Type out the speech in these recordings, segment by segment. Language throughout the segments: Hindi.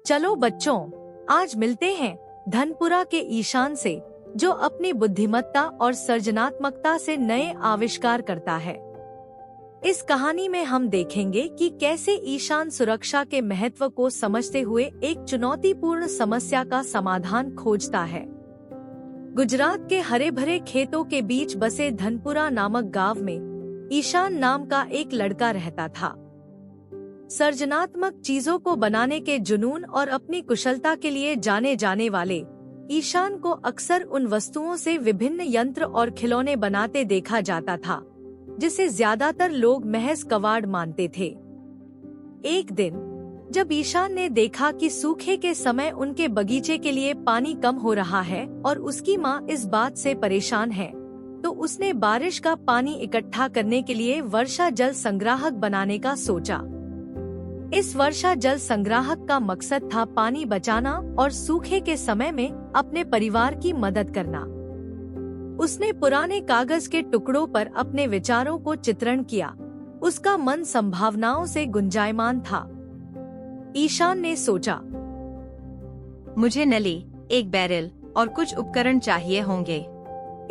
चलो बच्चों, आज मिलते हैं धनपुरा के ईशान से, जो अपनी बुद्धिमत्ता और सृजनात्मकता से नए आविष्कार करता है। इस कहानी में हम देखेंगे कि कैसे ईशान सुरक्षा के महत्व को समझते हुए एक चुनौतीपूर्ण समस्या का समाधान खोजता है। गुजरात के हरे भरे खेतों के बीच बसे धनपुरा नामक गांव में ईशान नाम का एक लड़का रहता था। सृजनात्मक चीजों को बनाने के जुनून और अपनी कुशलता के लिए जाने जाने वाले ईशान को अक्सर उन वस्तुओं से विभिन्न यंत्र और खिलौने बनाते देखा जाता था जिसे ज्यादातर लोग महज कबाड़ मानते थे। एक दिन जब ईशान ने देखा कि सूखे के समय उनके बगीचे के लिए पानी कम हो रहा है और उसकी माँ इस बात से परेशान है, तो उसने बारिश का पानी इकट्ठा करने के लिए वर्षा जल संग्राहक बनाने का सोचा। इस वर्षा जल संग्राहक का मकसद था पानी बचाना और सूखे के समय में अपने परिवार की मदद करना। उसने पुराने कागज के टुकड़ों पर अपने विचारों को चित्रण किया। उसका मन संभावनाओं से गुंजायमान था। ईशान ने सोचा, मुझे नली, एक बैरल और कुछ उपकरण चाहिए होंगे।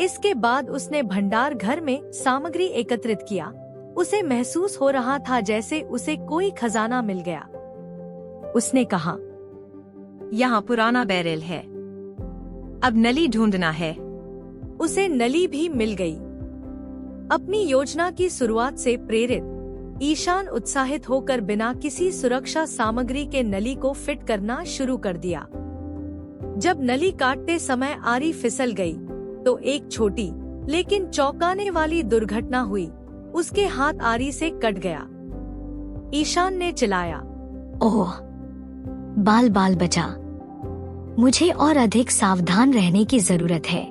इसके बाद उसने भंडार घर में सामग्री एकत्रित किया। उसे महसूस हो रहा था जैसे उसे कोई खजाना मिल गया। उसने कहा, यहाँ पुराना बैरल है, अब नली ढूंढना है। उसे नली भी मिल गई। अपनी योजना की शुरुआत से प्रेरित ईशान उत्साहित होकर बिना किसी सुरक्षा सामग्री के नली को फिट करना शुरू कर दिया। जब नली काटते समय आरी फिसल गई, तो एक छोटी लेकिन चौंकाने वाली दुर्घटना हुई। उसके हाथ आरी से कट गया। ईशान ने चिल्लाया, ओह, बाल बाल बचा। मुझे और अधिक सावधान रहने की जरूरत है।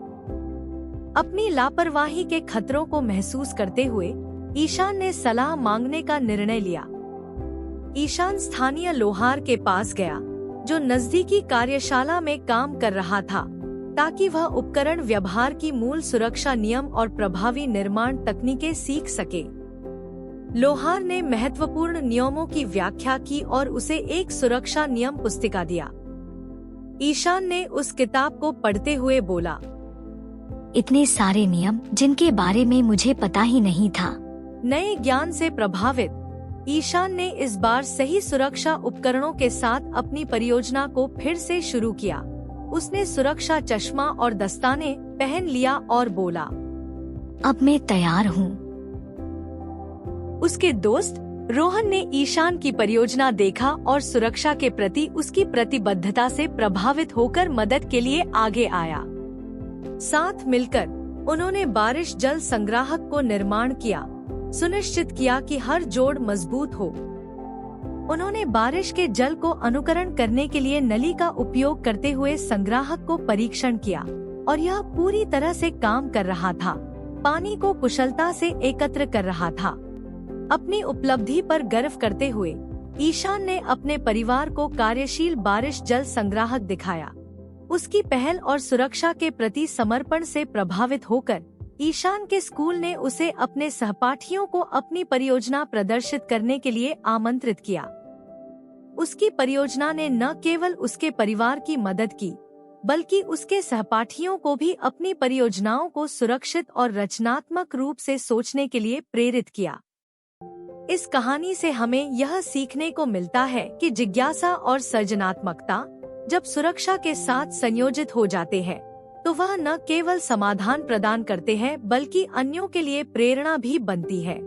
अपनी लापरवाही के खतरों को महसूस करते हुए ईशान ने सलाह मांगने का निर्णय लिया। ईशान स्थानीय लोहार के पास गया, जो नजदीकी कार्यशाला में काम कर रहा था, ताकि वह उपकरण व्यवहार की मूल सुरक्षा नियम और प्रभावी निर्माण तकनीकें सीख सके। लोहार ने महत्वपूर्ण नियमों की व्याख्या की और उसे एक सुरक्षा नियम पुस्तिका दिया। ईशान ने उस किताब को पढ़ते हुए बोला, इतने सारे नियम जिनके बारे में मुझे पता ही नहीं था। नए ज्ञान से प्रभावित ईशान ने इस बार सही सुरक्षा उपकरणों के साथ अपनी परियोजना को फिर से शुरू किया। उसने सुरक्षा चश्मा और दस्ताने पहन लिया और बोला, अब मैं तैयार हूँ। उसके दोस्त रोहन ने ईशान की परियोजना देखा और सुरक्षा के प्रति उसकी प्रतिबद्धता से प्रभावित होकर मदद के लिए आगे आया। साथ मिलकर उन्होंने बारिश जल संग्राहक को निर्माण किया, सुनिश्चित किया कि हर जोड़ मजबूत हो। उन्होंने बारिश के जल को अनुकरण करने के लिए नली का उपयोग करते हुए संग्राहक को परीक्षण किया और यह पूरी तरह से काम कर रहा था। पानी को कुशलता से एकत्र कर रहा था। अपनी उपलब्धि पर गर्व करते हुए ईशान ने अपने परिवार को कार्यशील बारिश जल संग्राहक दिखाया। उसकी पहल और सुरक्षा के प्रति समर्पण से प्रभावित होकर ईशान के स्कूल ने उसे अपने सहपाठियों को अपनी परियोजना प्रदर्शित करने के लिए आमंत्रित किया। उसकी परियोजना ने न केवल उसके परिवार की मदद की, बल्कि उसके सहपाठियों को भी अपनी परियोजनाओं को सुरक्षित और रचनात्मक रूप से सोचने के लिए प्रेरित किया। इस कहानी से हमें यह सीखने को मिलता है कि जिज्ञासा और सृजनात्मकता जब सुरक्षा के साथ संयोजित हो जाते हैं, तो वह न केवल समाधान प्रदान करते हैं बल्कि अन्यों के लिए प्रेरणा भी बनती है।